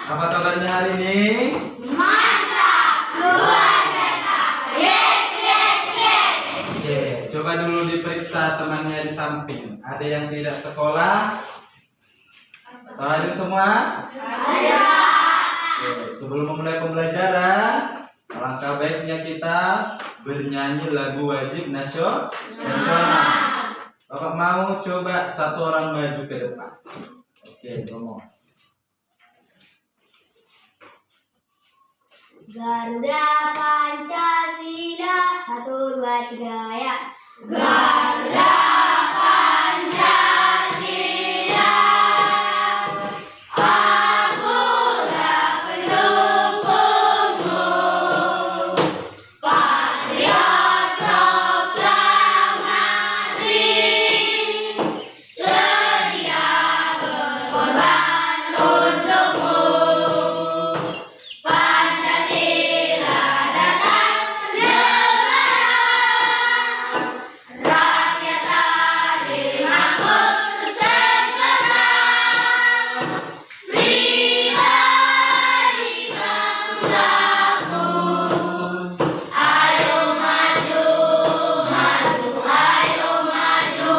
Apa kabarnya hari ini? Mantap, luar biasa. Yes, yes, yes. Oke, coba dulu diperiksa temannya di samping. Ada yang tidak sekolah? Atau hadir semua? Ada. Oke, sebelum memulai pembelajaran, alangkah baiknya kita bernyanyi lagu wajib nasional. Bapak mau coba satu orang maju ke depan. Oke, ngomong. Garuda Pancasila 1, 2, 3 ya. Garuda Pancasila, akulah pendukungmu. Patriot proklamasi, sedia berkorban untukmu. Pancasila dasar negara, rakyat adil makmur sentosa, pribadi bangsaku. Ayo maju, maju, ayo maju,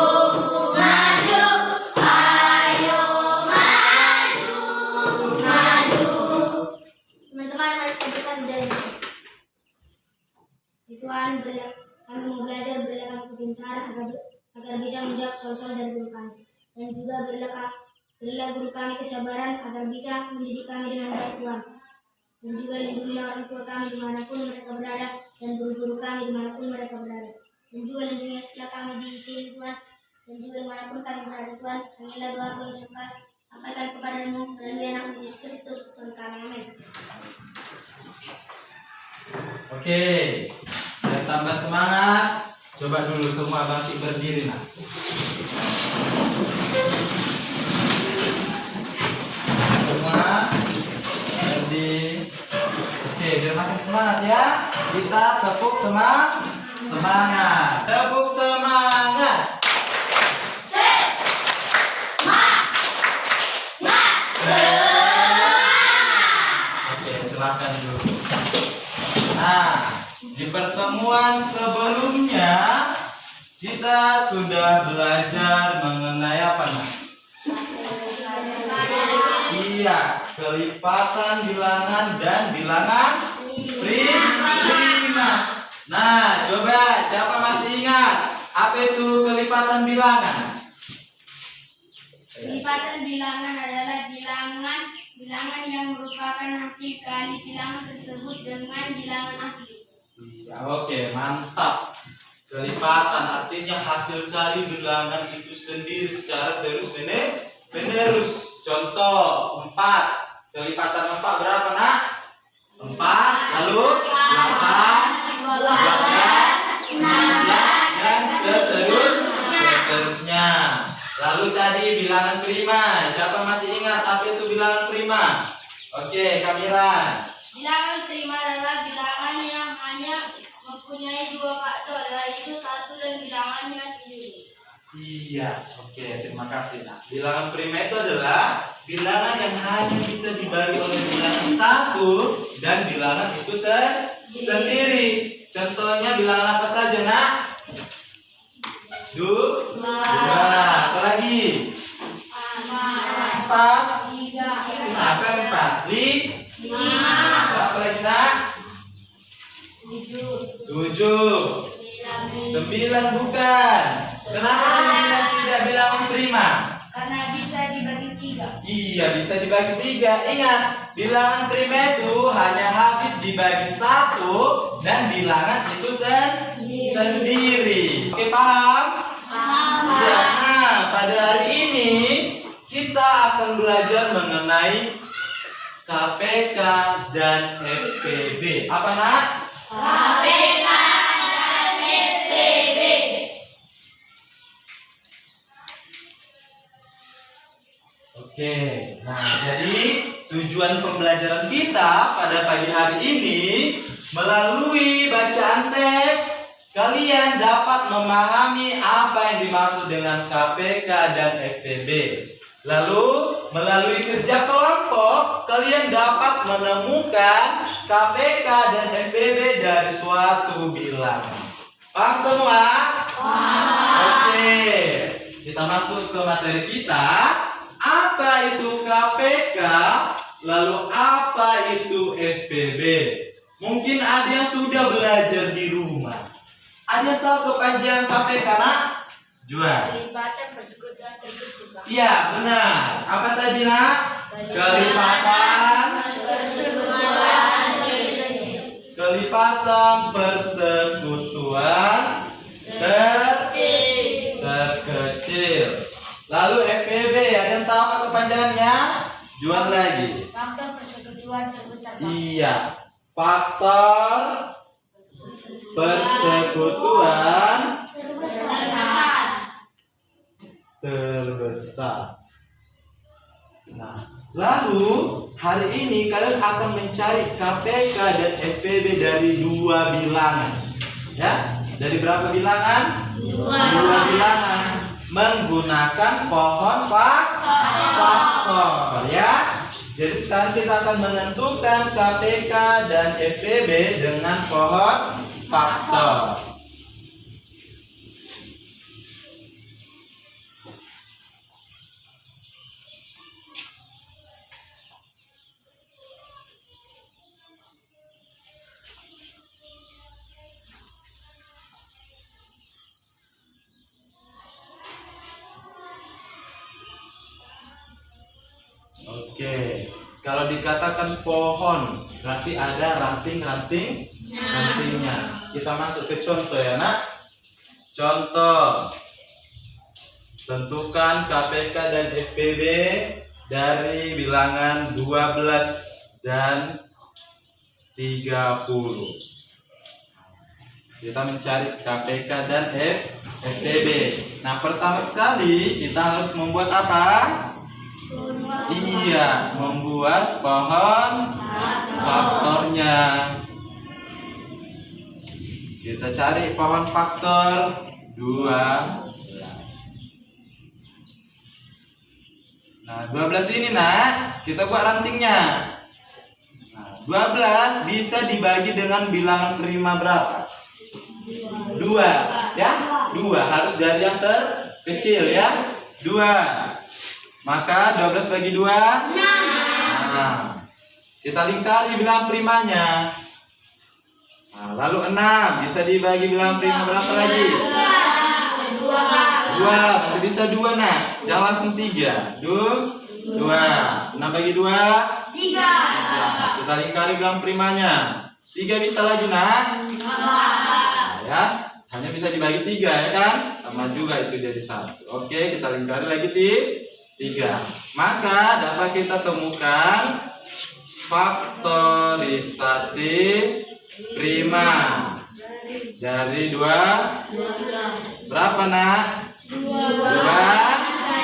maju, ayo maju, maju. Teman-teman, mari kita belajar. Tuhan, kami mau belajar, berilah kami kepintaran agar bisa menjawab soal-soal dari guru kami. Dan juga berilah guru kami kesabaran agar bisa mendidik kami dengan baik, Tuhan. Dan juga lindungilah orang tua kami dimanapun mereka berada, dan guru-guru kami dimanapun mereka berada. Dan juga lindungilah kami di sini, Tuhan. Dan juga dimanapun kami berada, Tuhan. Dengarlah doa yang sampaikan kepadamu melalui anak Yesus Kristus, Tuhan kami. Amin. Oke, biar tambah semangat, coba dulu semua bangkit berdiri nah. Semua berdiri. Oke, biar makin semangat ya. Kita tepuk semangat. Tepuk semangat. Oke, silakan dulu. Nah, di pertemuan sebelumnya kita sudah belajar mengenai apa nah? Iya, kelipatan bilangan dan bilangan prima. Nah, coba siapa masih ingat apa itu kelipatan bilangan? Kelipatan bilangan adalah bilangan yang merupakan hasil kali bilangan tersebut dengan bilangan asli. Iya, oke, mantap. Kelipatan artinya hasil kali bilangan itu sendiri secara terus-menerus. Contoh 4. Kelipatan 4 berapa nak? 4, lalu 8, 12, 16 dan seterusnya. Lalu tadi bilangan prima, siapa masih ingat apa itu bilangan prima? Oke, Kamiran. Bilangan prima adalah bilangan yang hanya mempunyai 2 faktor, yaitu 1 dan bilangannya sendiri. Iya, oke, terima kasih. Nah, bilangan prima itu adalah bilangan yang hanya bisa dibagi oleh bilangan 1 dan bilangan itu sendiri. Contohnya bilangan apa saja, nak? 2. Apa lagi? 4. 3, Kenapa 4? 5. Apa lagi, nak? 7, 7. 9 bukan. Kenapa 9 tidak bilangan prima? karena bisa dibagi 3. Iya, bisa dibagi 3. Ingat, bilangan prima itu hanya habis dibagi 1 dan bilangan itu sendiri. Oke, paham? Ya, nah, pada hari ini kita akan belajar mengenai KPK dan FPB. Apa, nak? KPK dan FPB. Oke, nah jadi tujuan pembelajaran kita pada pagi hari ini melalui bacaan teks kalian dapat memahami apa yang dimaksud dengan KPK dan FPB. Lalu melalui kerja kelompok kalian dapat menemukan KPK dan FPB dari suatu bilangan. Paham semua? Oke, kita masuk ke materi kita. Apa itu KPK? Lalu apa itu FPB? Mungkin ada yang sudah belajar di rumah. Ada yang tahu kepanjangan KPK, nak? Jual. Kelipatan persekutuan tertutup. Iya, benar. Apa tadi, nak? Kelipatan persekutuan terkecil. Lalu FPB, ada yang tahu apa kepanjangannya? Jual lagi. Faktor persekutuan terbesar. Iya, faktor persekutuan terbesar. Nah, lalu hari ini kalian akan mencari KPK dan FPB dari dua bilangan. Ya, dari berapa bilangan? Dua bilangan menggunakan pohon faktor. Ya. Jadi sekarang kita akan menentukan KPK dan FPB dengan pohon faktor. Oke, kalau dikatakan pohon berarti ada ranting-rantingnya. Kita masuk ke contoh ya, nak. Contoh, tentukan KPK dan FPB dari bilangan 12 dan 30. Kita mencari KPK dan FPB. Nah, pertama sekali kita harus membuat apa? Iya, membuat pohon faktornya. Kita cari pohon faktor 12. Nah, 12 ini, nak, kita buat rantingnya. Nah, 12 bisa dibagi dengan bilangan prima berapa? 2, ya? 2 harus dari yang terkecil, ya? 2. Maka 12 bagi 2 6. Nah, kita lingkari bilangan primanya. Nah, lalu 6 bisa dibagi bilangan prima berapa lagi? 2. Masih bisa 2, nah. Jangan langsung 3. 2. 6 bagi 2 3. Kita lingkari bilangan primanya. 3 bisa lagi, nah. Nah, ya. Hanya bisa dibagi 3, ya kan? Sama juga itu jadi 1. Oke, kita lingkari lagi 3. Maka dapat kita temukan faktorisasi prima dari 2 berapa, nak? 2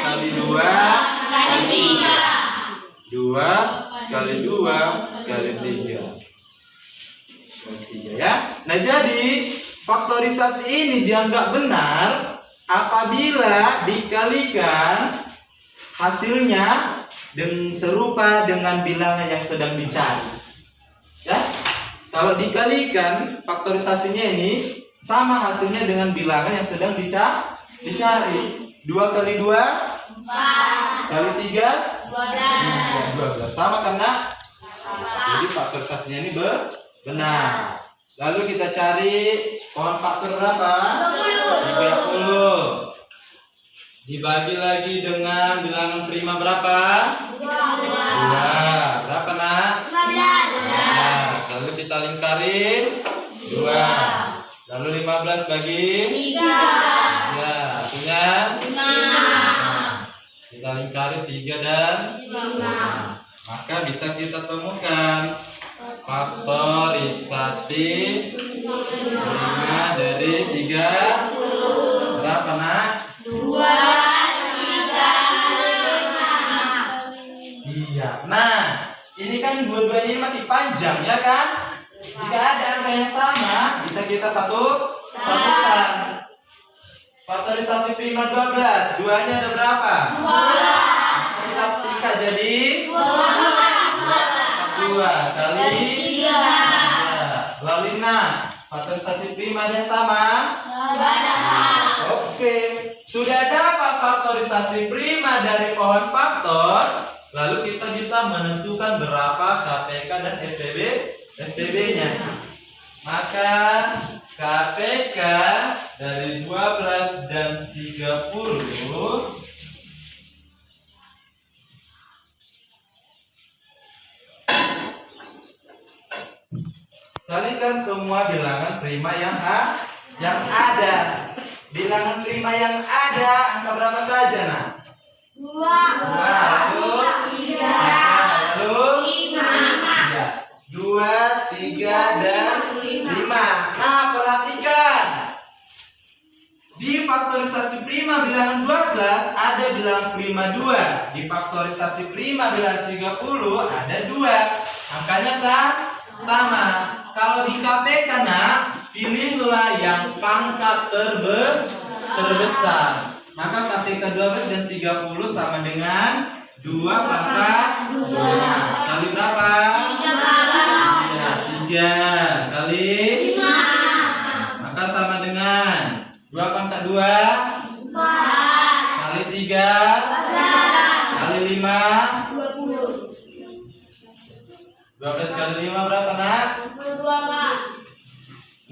kali 2 kali 3. 2 kali 2 kali 3. 3, ya. Nah, jadi faktorisasi ini dianggap benar apabila dikalikan hasilnya serupa dengan bilangan yang sedang dicari. Ya, kalau dikalikan faktorisasinya ini sama hasilnya dengan bilangan yang sedang dicari. 2 kali 2 4 kali 3 12. Sama kan, nak? Jadi faktorisasinya ini benar. Lalu kita cari pohon faktor berapa? 30. Dibagi lagi dengan bilangan prima berapa? 2. Berapa, nak? 15. Lalu kita lingkarin 2. Lalu 15 bagi 3. Ya, artinya 5. Kita lingkari 3 dan 5. Maka bisa kita temukan faktorisasi prima dari 30. Berapa, nak? 2, 3, 5. Iya. Nah, ini kan dua-duanya ini masih panjang, ya kan? Jika ada angka yang sama, bisa kita satukan. Faktorisasi prima 12. 2-nya ada berapa? 2. faktorisasi prima dan sama? Ada. Oke, sudah dapat faktorisasi prima dari pohon faktor, lalu kita bisa menentukan berapa KPK dan FPB-nya. Maka KPK dari 12 dan 30 kalikan semua bilangan prima yang ada. Bilangan prima yang ada angka berapa saja, nah? 2, Lalu 3, lalu 5. 2, 3 dan 5. Nah, perhatikan. Di faktorisasi prima bilangan 12 ada bilangan prima 2. Di faktorisasi prima bilangan 30 ada 2. Angkanya sama. Kalau di KPK, nah, pilihlah yang pangkat terbesar. Maka KPK 12 dan 30 sama dengan 2 pangkat 2. Kali berapa? 3 kali 5. Maka sama dengan 2 pangkat 2 kali 3 kali 5 12 kali 5 berapa, nak? 22, Pak.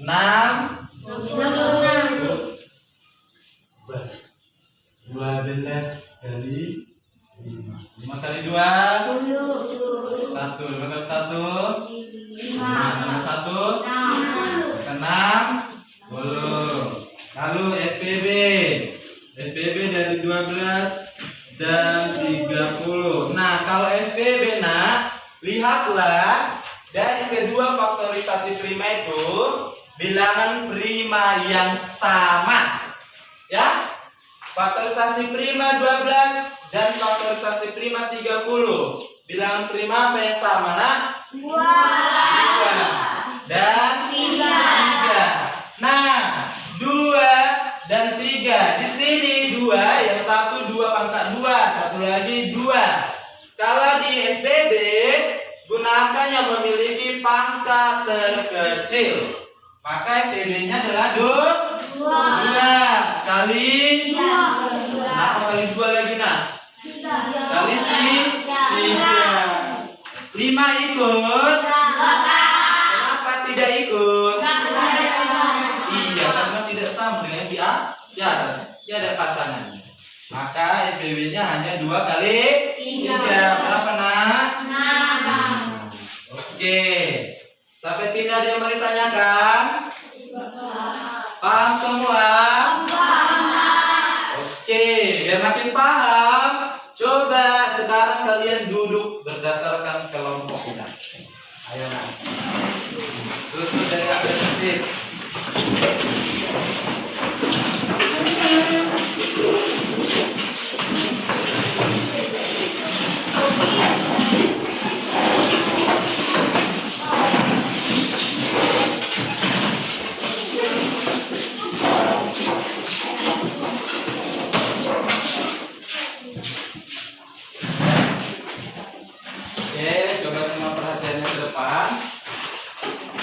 6 66. 12 kali 5 5 kali 2 1 5 kali 1 5 kali 1 60. Lalu FPB dari 12 dan 30. Nah, kalau FPB, nak, lihatlah dari kedua faktorisasi prima itu bilangan prima yang sama. Ya. Faktorisasi prima 12 dan faktorisasi prima 30. Bilangan prima apa yang sama, nak? 2 dan 3. Nah, 2 dan 3. Di sini 2, yang satu 2 pangkat 2, satu lagi 2. Kalau di FPB gunakan yang memiliki pangkat terkecil. Maka FPB-nya adalah 2 kali. Kenapa kali 2 lagi, nak? Kali 3. 5 ikut. Kenapa tidak ikut? Iya, karena tidak sama dengan di atas. Dia ada pasangannya. Maka FPB-nya hanya 2 kali 3. Berapa, nak? 6. Oke. Sampai sini ada yang mau ditanyakan? Paham semua? Oke, biar makin paham, coba sekarang kalian duduk berdasarkan kelompok kita. Ayo, nak. Terus dari alternatif. Coba semua perhatiannya ke depan.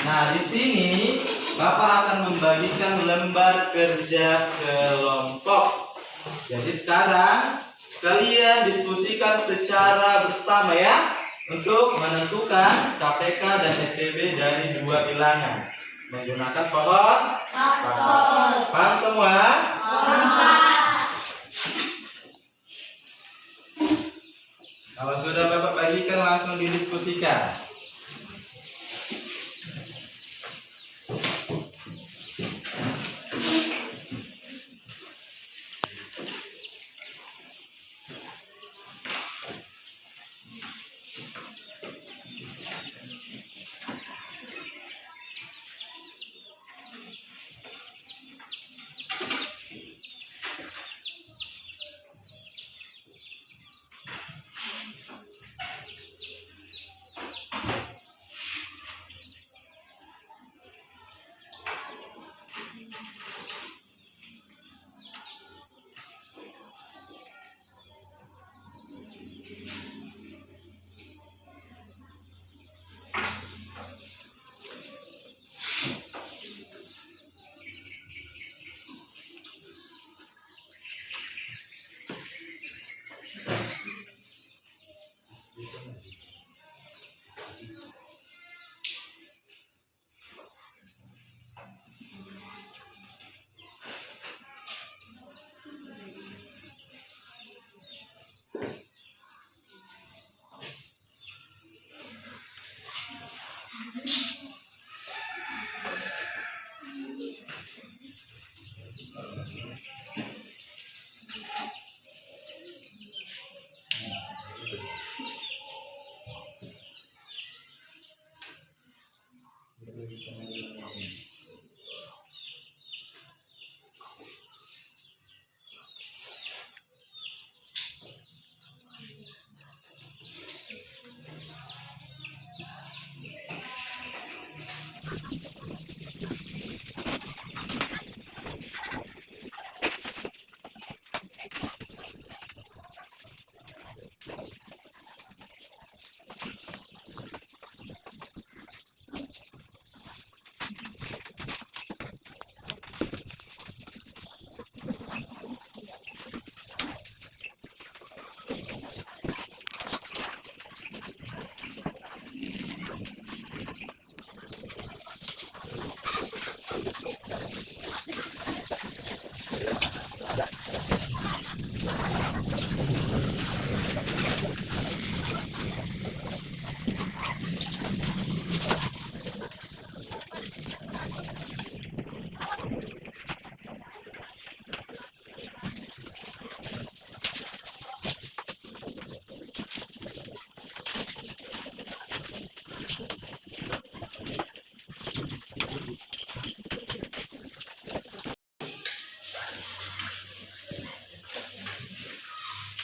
Nah, di sini Bapak akan membagikan lembar kerja kelompok. Jadi sekarang kalian diskusikan secara bersama, ya, untuk menentukan KPK dan FPB dari 2 bilangan menggunakan pohon faktor. Paham semua? Kalau sudah Bapak bagikan, langsung didiskusikan.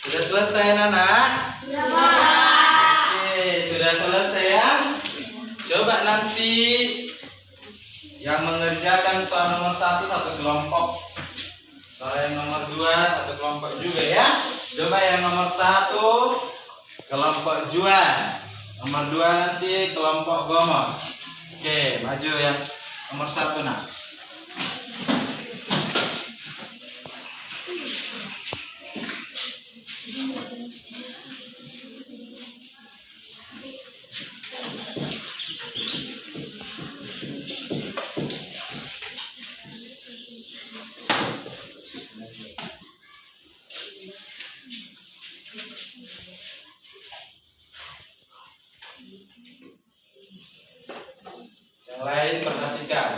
Sudah selesai anak? Oke, sudah selesai ya. Coba nanti yang mengerjakan soal nomor 1 satu kelompok. Soal yang nomor 2 satu kelompok juga ya. Coba yang nomor 1 kelompok Juan. Nomor 2 nanti kelompok Gomos. Oke, maju yang nomor 1 nak. Yang lain perhatikan.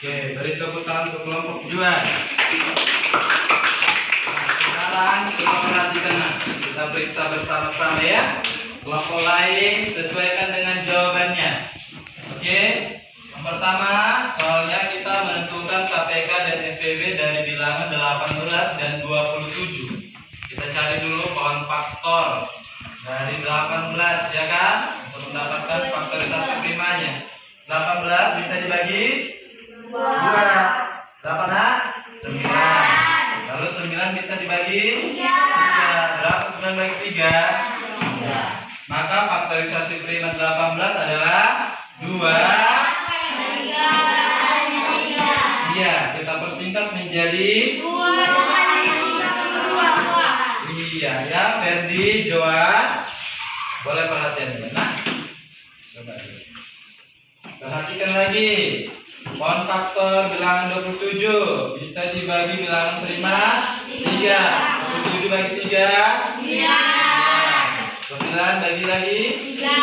Oke, beri tepuk tangan untuk kelompok Juan. Sekarang kita perhatikan, kita periksa bersama-sama ya. Kelompok lain sesuaikan dengan jawabannya. Oke, yang pertama soalnya kita menentukan KPK dan FPB dari bilangan 18 dan 27. Kita cari dulu pohon faktor dari 18 ya kan, untuk mendapatkan faktorisasi primanya. 18 bisa dibagi 2. 8 9. Lalu 9 bisa dibagi 3. Berapa 9 bagi 3? 3. Maka faktorisasi prima 18 adalah 2. Iya, kita persingkat menjadi 2. Iya ya, Ferdi, Joan. Boleh perhatian ya, nah. Coba dulu. Perhatikan lagi. Pohon faktor bilangan 27 bisa dibagi bilangan prima 3. 27 bagi 3 9 bagi lagi 3.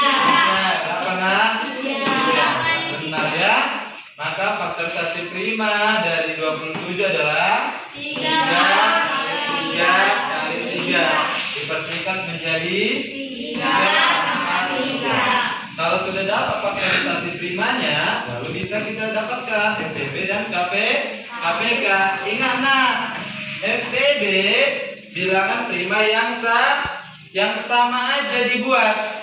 Berapa nak? 3. Benar ya. Maka faktor sasi prima dari 27 adalah 3 kali 3 dipersingkat menjadi 3. Kalau sudah dapat faktorisasi primanya, lalu bisa kita dapatkan FPB dan KPK. Ingat nak, FPB bilangan prima yang sama aja dibuat.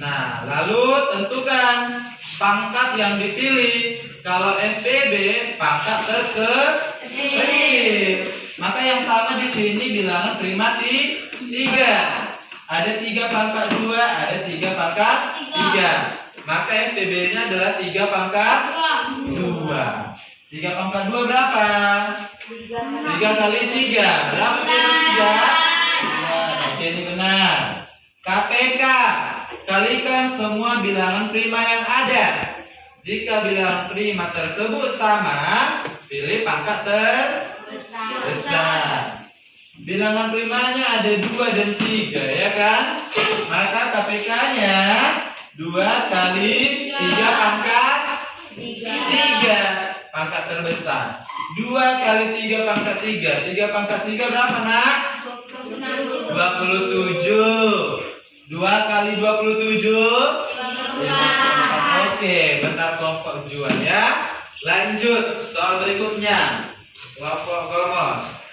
Nah, lalu tentukan pangkat yang dipilih. Kalau FPB pangkat terkecil, maka yang sama di sini bilangan prima 3. Ada 3 pangkat 2, ada 3 pangkat 3. Maka FPB-nya adalah 3 pangkat 2. 3 pangkat 2 berapa? 3 kali 3. Berapa kali 3? Oke, ini benar. KPK, kalikan semua bilangan prima yang ada. Jika bilangan prima tersebut sama, pilih pangkat terbesar. Bilangan primanya ada 2 dan 3 ya kan? Maka KPK-nya 2 kali 3 pangkat 3 pangkat terbesar. 2 kali 3 pangkat 3. 3 pangkat 3 berapa nak? 27. 2 kali 27 Oke, benar kelompok Juan ya. Lanjut soal berikutnya. Kelompok Gomos.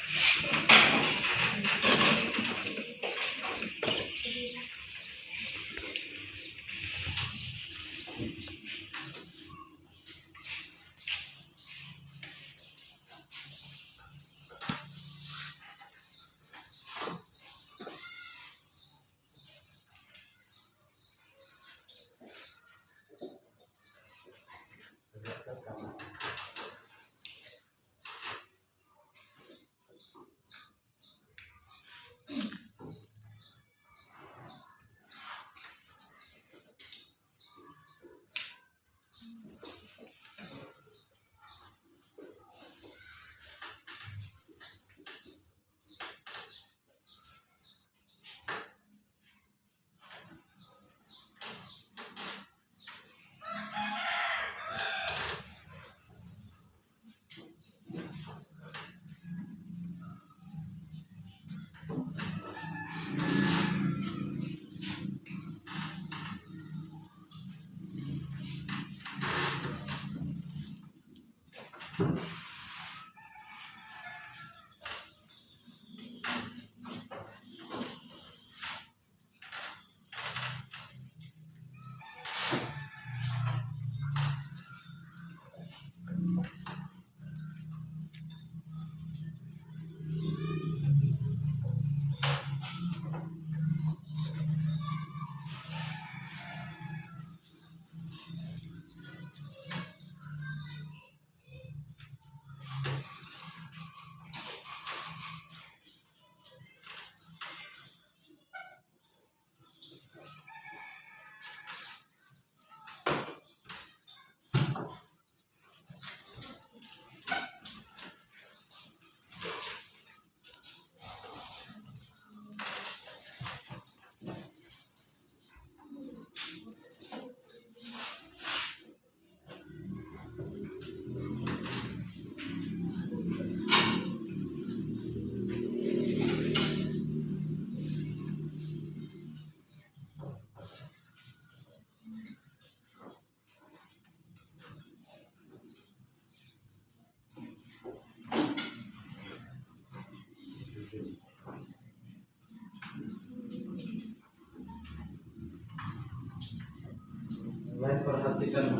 Lain perhatikan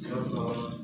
contoh.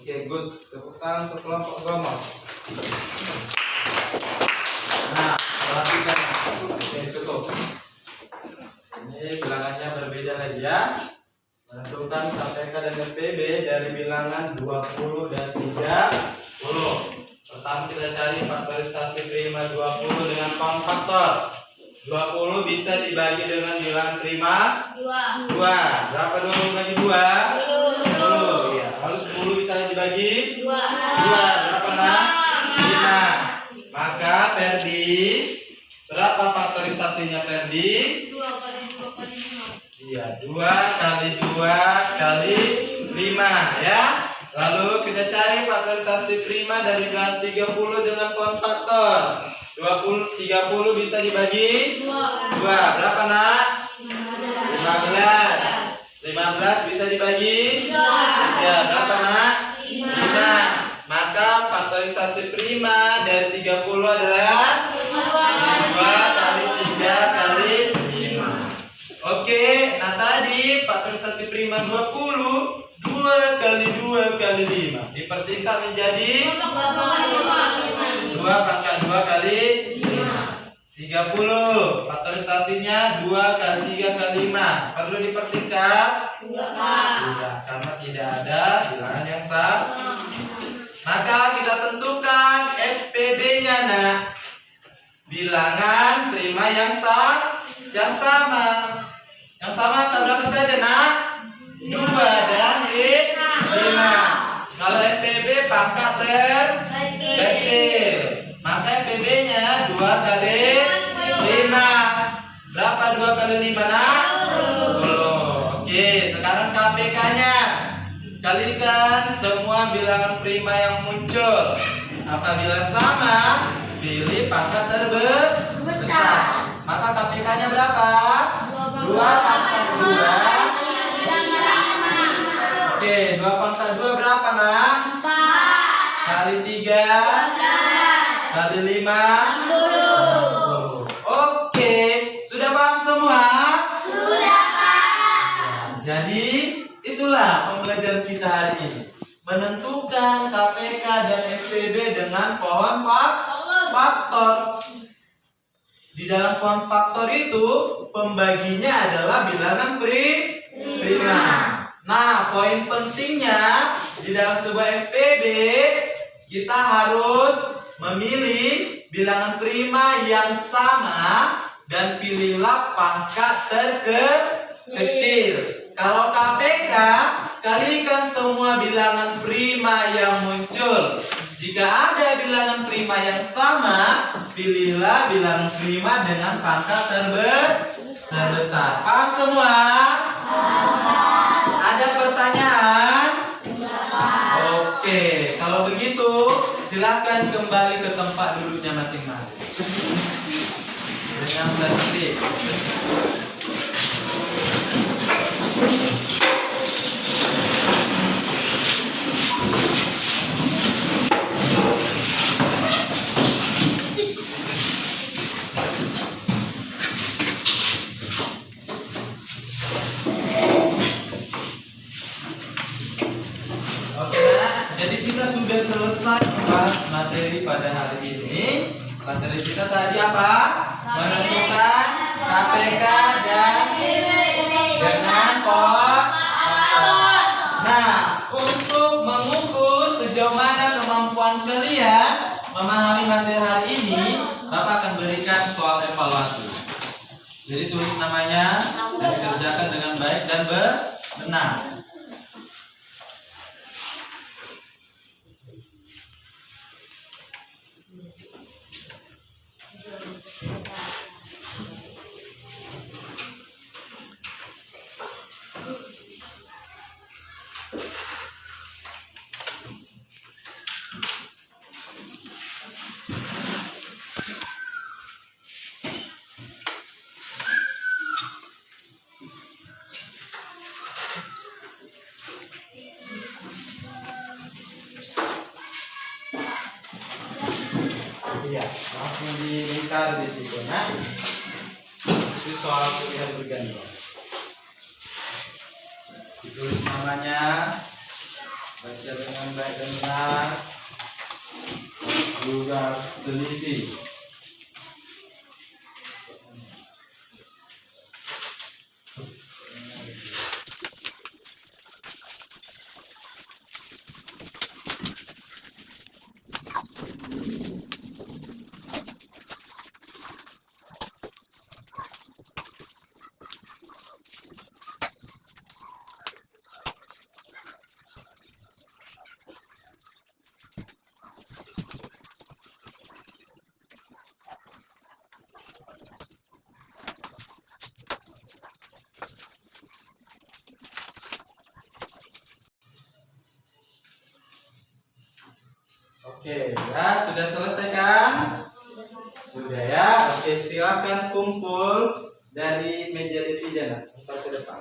Oke, good. Tepuk tangan untuk kelompok Gomos. Nah, perhatikan. Oke, cukup. Ini bilangannya berbeda lagi ya. Menentukan KPK dan FPB dari bilangan 20 dan 30. Pertama kita cari faktorisasi prima 20 dengan pound faktor. 20 bisa dibagi dengan bilangan prima 2. Berapa 20 bagi 2? 10. Ya. Lalu 10 bisa dibagi 2. Berapa nak? 5. Maka Ferdi, berapa faktorisasinya Ferdi? 2 kali 2 kali 5. Iya, 2 kali 2 kali 5 ya. Lalu kita cari faktorisasi prima dari bilangan 30 dengan pound faktor. 30 bisa dibagi 2. Berapa nak? 15. 15 bisa dibagi 3. Berapa nak? 5. Maka faktorisasi prima dari 30 adalah 2 kali 3 kali 5. Oke, nah tadi faktorisasi prima 20, 2 kali 2 kali 5 dipersingkat menjadi 2 pangkat 2 kali 30. Faktorisasinya 2 kali 3 kali 5. Perlu dipersingkat? Tidak, karena tidak ada bilangan yang sama. Maka kita tentukan FPB-nya nah. Bilangan prima yang sama. Yang sama berapa saja nak? 2 dan 5. Kalau FPB pangkat terkecil, maka FPB-nya 2 kali 5. Berapa 2 kali 5 nak? 10. Oke, sekarang KPK-nya. Kalikan semua bilangan prima yang muncul. Apabila sama, pilih pangkat terbesar. Maka KPK-nya berapa? 2 pangkat 2. Oke, 2 pangkat 2 berapa nak? 4 kali 3 kali 5 60. Oke, sudah paham semua? Sudah, Pak. Jadi itulah pembelajaran kita hari ini. Menentukan KPK dan FPB dengan pound faktor. Di dalam pound faktor itu pembaginya adalah bilangan prima. Nah, poin pentingnya di dalam sebuah FPB kita harus memilih bilangan prima yang sama dan pilihlah pangkat terkecil. Kalau KPK, kalikan semua bilangan prima yang muncul. Jika ada bilangan prima yang sama, pilihlah bilangan prima dengan pangkat terbesar. Paham semua? Ada pertanyaan? Oke, kalau begitu silakan kembali ke tempat duduknya masing-masing. Dengan tertib. Jadi kita sudah selesai membahas materi pada hari ini. Materi kita tadi apa? Menentukan KPK dan dengan faktor. Nah, untuk mengukur sejauh mana kemampuan kalian memahami materi hari ini, Bapak akan berikan soal evaluasi. Jadi tulis namanya dan kerjakan dengan baik dan benar. Iya, langsung dilingkar di situ ya. Itu soal kuliah berganti. Ditulis namanya Baca dengan baik dan benar. Juga teliti. Oke, ya sudah selesai kan? Sudah ya. Oke, silakan kumpul dari meja revision. Kita ke depan.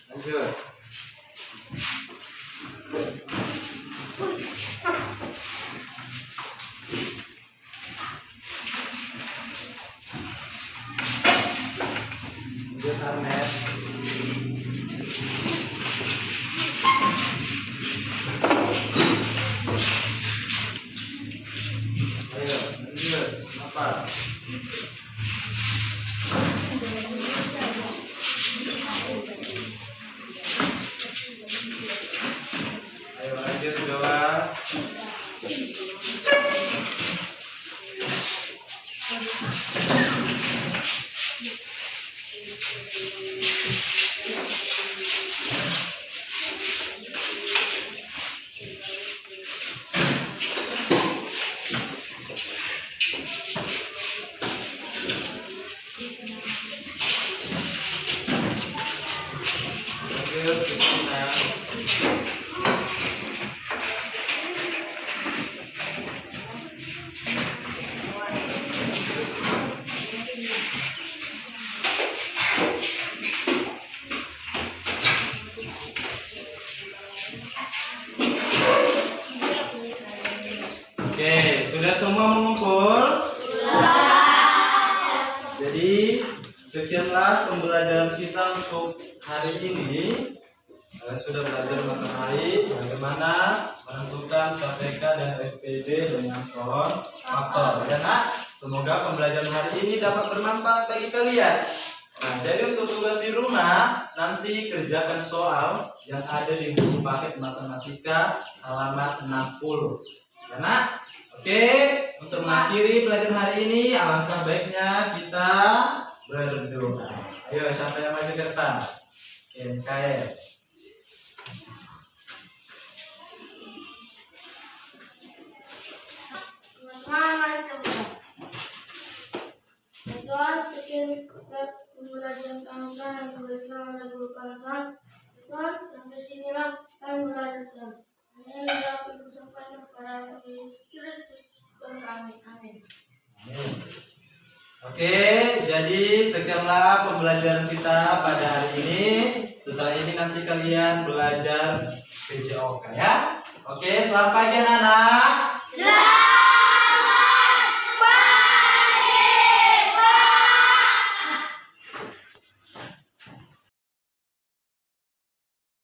Lanjut. Lanjut Arnes. Ayo, lanjut. Apa? Ayo lanjut Doa. Lanjut Kristina. Oke, sudah semua mengumpul? Jadi, sekianlah pembelajaran kita untuk hari ini. Kalian sudah belajar mengenai bagaimana menentukan KPK dan FPD dengan kolom faktor. Ya nak? Semoga pembelajaran hari ini dapat bermanfaat bagi kalian. Nah, jadi untuk tugas di rumah, nanti kerjakan soal yang ada di buku paket matematika halaman 60. Ya nak? Oke, untuk mengakhiri pelajaran hari ini, alangkah baiknya kita berdoa. Ayo, siapa yang maju ke depan? MKM. Mari kita berdoa. Ya Tuhan, sekian pembelajaran kami Tuhan yang diberikan oleh guru kami Tuhan. Ya Tuhan, sampai sinilah kami belajar Tuhan. Hanya yang dapat Ibu sampaikan kepada Yesus Kristus Tuhan kami. Amin. Oke, jadi sekianlah pembelajaran kita pada hari ini. Setelah ini nanti kalian belajar PJOK ya. Oke, selamat pagi anak-anak.